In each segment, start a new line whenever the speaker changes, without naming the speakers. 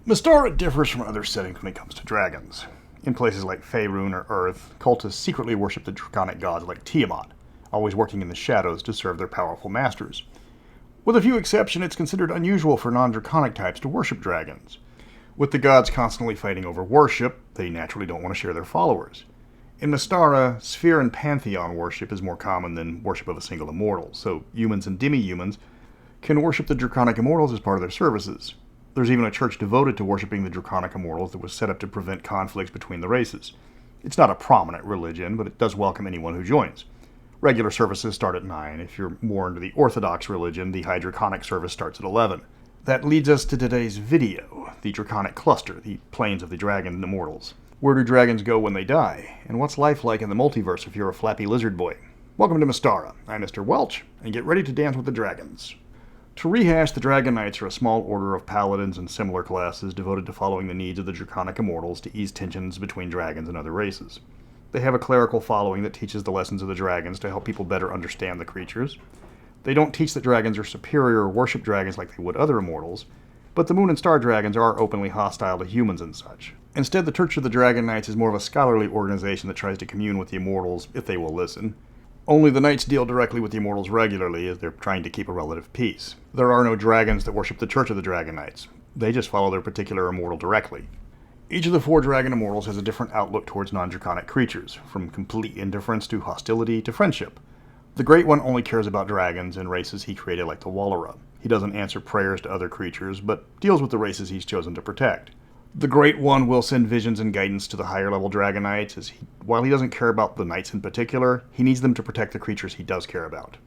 Mystara differs from other settings when it comes to dragons. In places like Faerun or Earth, cultists secretly worship the draconic gods like Tiamat, always working in the shadows to serve their powerful masters. With a few exceptions, it's considered unusual for non-draconic types to worship dragons. With the gods constantly fighting over worship, they naturally don't want to share their followers. In Mystara, sphere and pantheon worship is more common than worship of a single immortal, so humans and demi-humans can worship the Draconic Immortals as part of their services. There's even a church devoted to worshiping the Draconic Immortals that was set up to prevent conflicts between the races. It's not a prominent religion, but it does welcome anyone who joins. Regular services start at 9. If you're more into the Orthodox religion, the High Draconic service starts at 11. That leads us to today's video, the Draconic Cluster, the Plains of the Dragon Immortals. Where do dragons go when they die? And what's life like in the multiverse if you're a flappy lizard boy? Welcome to Mystara. I'm Mr. Welch, and get ready to dance with the dragons. To rehash, the Dragon Knights are a small order of paladins and similar classes devoted to following the needs of the Draconic Immortals to ease tensions between dragons and other races. They have a clerical following that teaches the lessons of the dragons to help people better understand the creatures. They don't teach that dragons are superior or worship dragons like they would other immortals, but the Moon and Star Dragons are openly hostile to humans and such. Instead, the Church of the Dragon Knights is more of a scholarly organization that tries to commune with the immortals if they will listen. Only the Knights deal directly with the immortals regularly as they're trying to keep a relative peace. There are no dragons that worship the Church of the Dragon Knights. They just follow their particular immortal directly. Each of the 4 dragon immortals has a different outlook towards non-draconic creatures, from complete indifference to hostility to friendship. The Great One only cares about dragons and races he created like the Wallara. He doesn't answer prayers to other creatures, but deals with the races he's chosen to protect. The Great One will send visions and guidance to the higher level Dragon Knights, as while he doesn't care about the Knights in particular, he needs them to protect the creatures he does care about.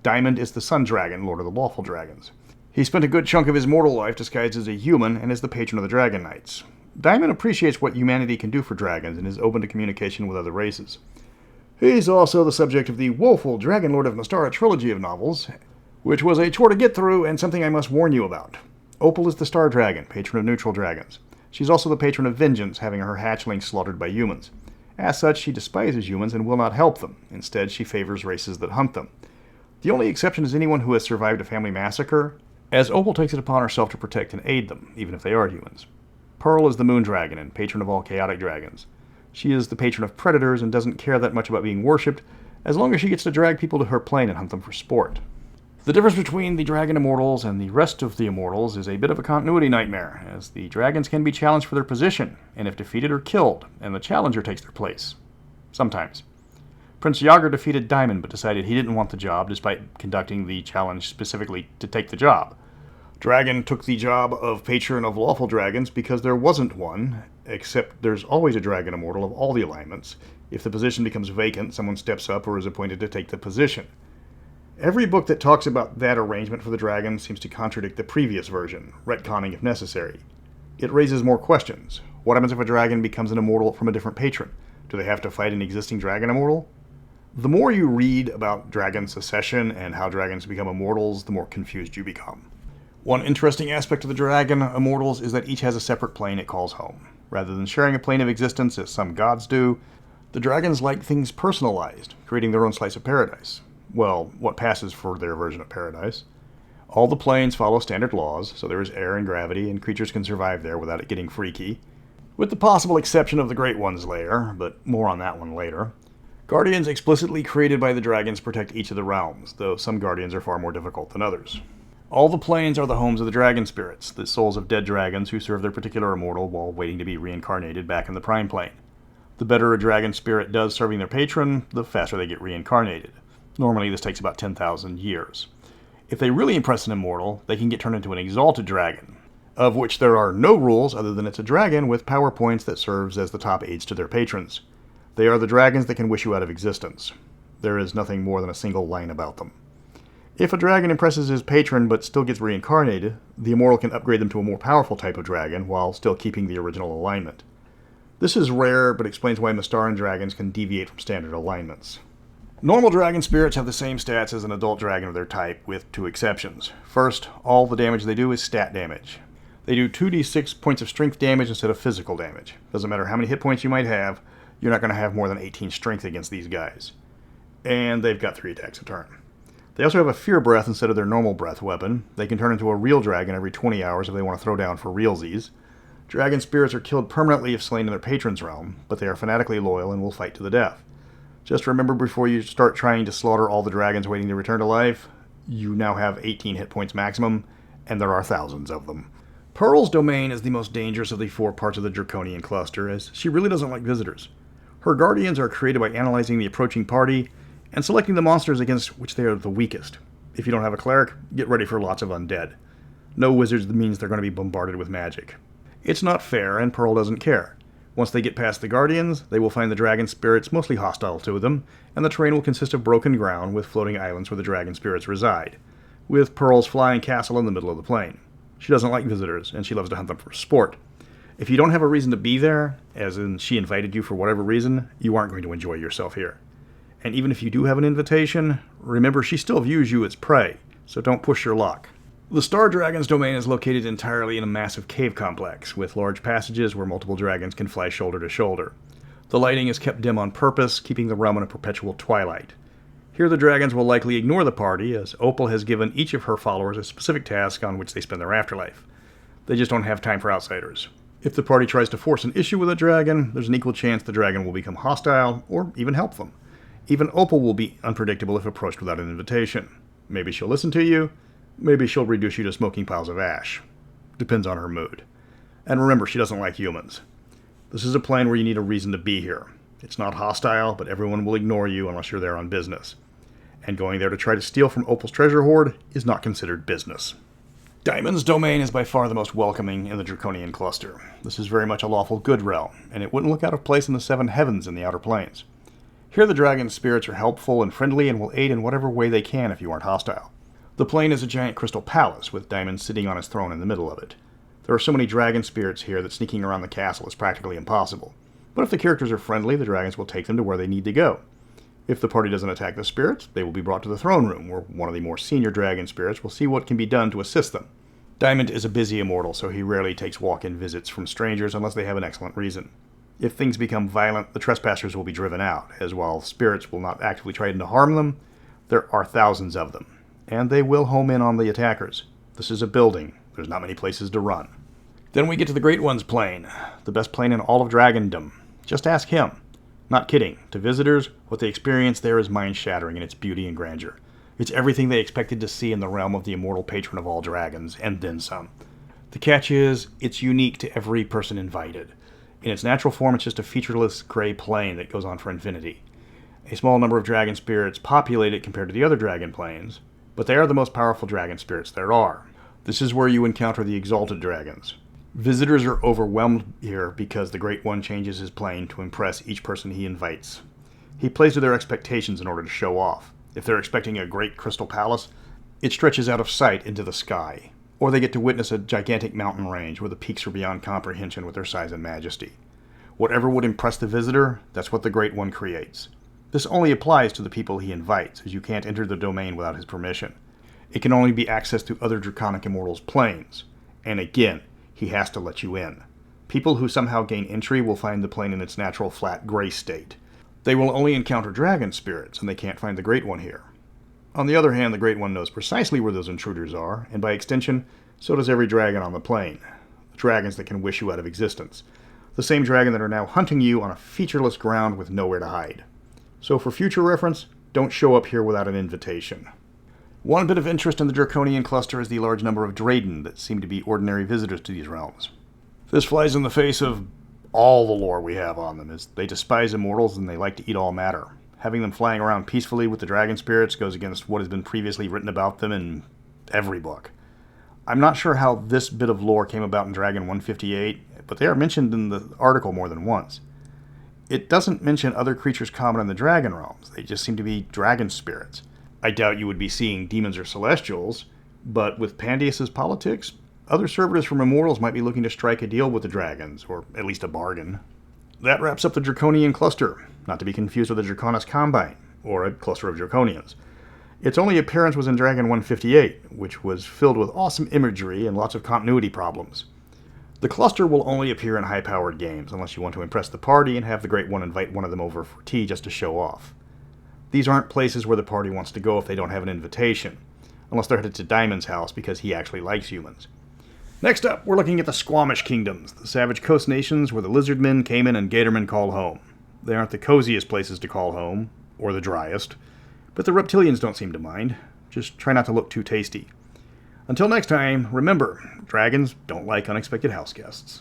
Diamond is the Sun Dragon, Lord of the Lawful Dragons. He spent a good chunk of his mortal life disguised as a human and is the patron of the Dragon Knights. Diamond appreciates what humanity can do for dragons and is open to communication with other races. He's also the subject of the woeful Dragon Lord of Mystara trilogy of novels, which was a chore to get through and something I must warn you about. Opal is the Star Dragon, patron of neutral dragons. She's also the patron of vengeance, having her hatchlings slaughtered by humans. As such, she despises humans and will not help them. Instead, she favors races that hunt them. The only exception is anyone who has survived a family massacre, as Opal takes it upon herself to protect and aid them, even if they are humans. Pearl is the Moon Dragon and patron of all chaotic dragons. She is the patron of predators and doesn't care that much about being worshipped, as long as she gets to drag people to her plane and hunt them for sport. The difference between the Dragon Immortals and the rest of the Immortals is a bit of a continuity nightmare, as the dragons can be challenged for their position, and if defeated or killed, and the challenger takes their place. Sometimes. Prince Yager defeated Diamond, but decided he didn't want the job, despite conducting the challenge specifically to take the job. Dragon took the job of patron of lawful dragons because there wasn't one, except there's always a Dragon Immortal of all the alignments. If the position becomes vacant, someone steps up or is appointed to take the position. Every book that talks about that arrangement for the dragon seems to contradict the previous version, retconning if necessary. It raises more questions. What happens if a dragon becomes an immortal from a different patron? Do they have to fight an existing dragon immortal? The more you read about dragon succession and how dragons become immortals, the more confused you become. One interesting aspect of the Dragon Immortals is that each has a separate plane it calls home. Rather than sharing a plane of existence as some gods do, the dragons like things personalized, creating their own slice of paradise. Well, what passes for their version of paradise. All the planes follow standard laws, so there is air and gravity, and creatures can survive there without it getting freaky. With the possible exception of the Great One's lair, but more on that one later. Guardians explicitly created by the dragons protect each of the realms, though some guardians are far more difficult than others. All the planes are the homes of the dragon spirits, the souls of dead dragons who serve their particular immortal while waiting to be reincarnated back in the prime plane. The better a dragon spirit does serving their patron, the faster they get reincarnated. Normally this takes about 10,000 years. If they really impress an immortal, they can get turned into an exalted dragon, of which there are no rules other than it's a dragon with power points that serves as the top aids to their patrons. They are the dragons that can wish you out of existence. There is nothing more than a single line about them. If a dragon impresses his patron but still gets reincarnated, the immortal can upgrade them to a more powerful type of dragon while still keeping the original alignment. This is rare, but explains why Mystaran dragons can deviate from standard alignments. Normal dragon spirits have the same stats as an adult dragon of their type, with 2 exceptions. First, all the damage they do is stat damage. They do 2d6 points of strength damage instead of physical damage. Doesn't matter how many hit points you might have, you're not going to have more than 18 strength against these guys. And they've got 3 attacks a turn. They also have a fear breath instead of their normal breath weapon. They can turn into a real dragon every 20 hours if they want to throw down for realsies. Dragon spirits are killed permanently if slain in their patron's realm, but they are fanatically loyal and will fight to the death. Just remember before you start trying to slaughter all the dragons waiting to return to life, you now have 18 hit points maximum, and there are thousands of them. Pearl's domain is the most dangerous of the 4 parts of the Draconian cluster, as she really doesn't like visitors. Her guardians are created by analyzing the approaching party and selecting the monsters against which they are the weakest. If you don't have a cleric, get ready for lots of undead. No wizards means they're going to be bombarded with magic. It's not fair, and Pearl doesn't care. Once they get past the guardians, they will find the dragon spirits mostly hostile to them, and the terrain will consist of broken ground with floating islands where the dragon spirits reside, with Pearl's flying castle in the middle of the plain. She doesn't like visitors, and she loves to hunt them for sport. If you don't have a reason to be there, as in she invited you for whatever reason, you aren't going to enjoy yourself here. And even if you do have an invitation, remember she still views you as prey, so don't push your luck. The Star Dragon's domain is located entirely in a massive cave complex, with large passages where multiple dragons can fly shoulder to shoulder. The lighting is kept dim on purpose, keeping the realm in a perpetual twilight. Here the dragons will likely ignore the party, as Opal has given each of her followers a specific task on which they spend their afterlife. They just don't have time for outsiders. If the party tries to force an issue with a dragon, there's an equal chance the dragon will become hostile, or even help them. Even Opal will be unpredictable if approached without an invitation. Maybe she'll listen to you, maybe she'll reduce you to smoking piles of ash. Depends on her mood. And remember, she doesn't like humans. This is a plane where you need a reason to be here. It's not hostile, but everyone will ignore you unless you're there on business. And going there to try to steal from Opal's treasure hoard is not considered business. Diamond's domain is by far the most welcoming in the Draconian cluster. This is very much a lawful good realm, and it wouldn't look out of place in the 7 heavens in the outer planes. Here the dragon spirits are helpful and friendly and will aid in whatever way they can if you aren't hostile. The plane is a giant crystal palace, with Diamond sitting on his throne in the middle of it. There are so many dragon spirits here that sneaking around the castle is practically impossible. But if the characters are friendly, the dragons will take them to where they need to go. If the party doesn't attack the spirits, they will be brought to the throne room, where one of the more senior dragon spirits will see what can be done to assist them. Diamond is a busy immortal, so he rarely takes walk-in visits from strangers unless they have an excellent reason. If things become violent, the trespassers will be driven out, as while spirits will not actively try to harm them, there are thousands of them, and they will home in on the attackers. This is a building. There's not many places to run. Then we get to the Great One's plane, the best plane in all of Dragondom. Just ask him. Not kidding. To visitors, what they experience there is mind-shattering in its beauty and grandeur. It's everything they expected to see in the realm of the immortal patron of all dragons, and then some. The catch is, it's unique to every person invited. In its natural form, it's just a featureless gray plane that goes on for infinity. A small number of dragon spirits populate it compared to the other dragon planes, but they are the most powerful dragon spirits there are. This is where you encounter the exalted dragons. Visitors are overwhelmed here because the Great One changes his plane to impress each person he invites. He plays to their expectations in order to show off. If they're expecting a great crystal palace, it stretches out of sight into the sky. Or they get to witness a gigantic mountain range where the peaks are beyond comprehension with their size and majesty. Whatever would impress the visitor, that's what the Great One creates. This only applies to the people he invites, as you can't enter the domain without his permission. It can only be accessed through other Draconic Immortals planes. And again, he has to let you in. People who somehow gain entry will find the plane in its natural flat gray state. They will only encounter dragon spirits, and they can't find the Great One here. On the other hand, the Great One knows precisely where those intruders are, and by extension, so does every dragon on the plane. The dragons that can wish you out of existence. The same dragon that are now hunting you on a featureless ground with nowhere to hide. So for future reference, don't show up here without an invitation. One bit of interest in the Draconian cluster is the large number of Draden that seem to be ordinary visitors to these realms. This flies in the face of all the lore we have on them, as they despise immortals and they like to eat all matter. Having them flying around peacefully with the dragon spirits goes against what has been previously written about them in every book. I'm not sure how this bit of lore came about in Dragon 158, but they are mentioned in the article more than once. It doesn't mention other creatures common in the dragon realms. They just seem to be dragon spirits. I doubt you would be seeing demons or celestials, but with Pandius's politics, other servitors from Immortals might be looking to strike a deal with the dragons, or at least a bargain. That wraps up the Draconian cluster, not to be confused with the Draconis Combine, or a cluster of Draconians. Its only appearance was in Dragon 158, which was filled with awesome imagery and lots of continuity problems. The cluster will only appear in high-powered games, unless you want to impress the party and have the Great One invite one of them over for tea just to show off. These aren't places where the party wants to go if they don't have an invitation, unless they're headed to Diamond's house because he actually likes humans. Next up, we're looking at the Squamish Kingdoms, the savage coast nations where the lizardmen, caiman, and gatormen call home. They aren't the coziest places to call home, or the driest, but the reptilians don't seem to mind. Just try not to look too tasty. Until next time, remember, dragons don't like unexpected house guests.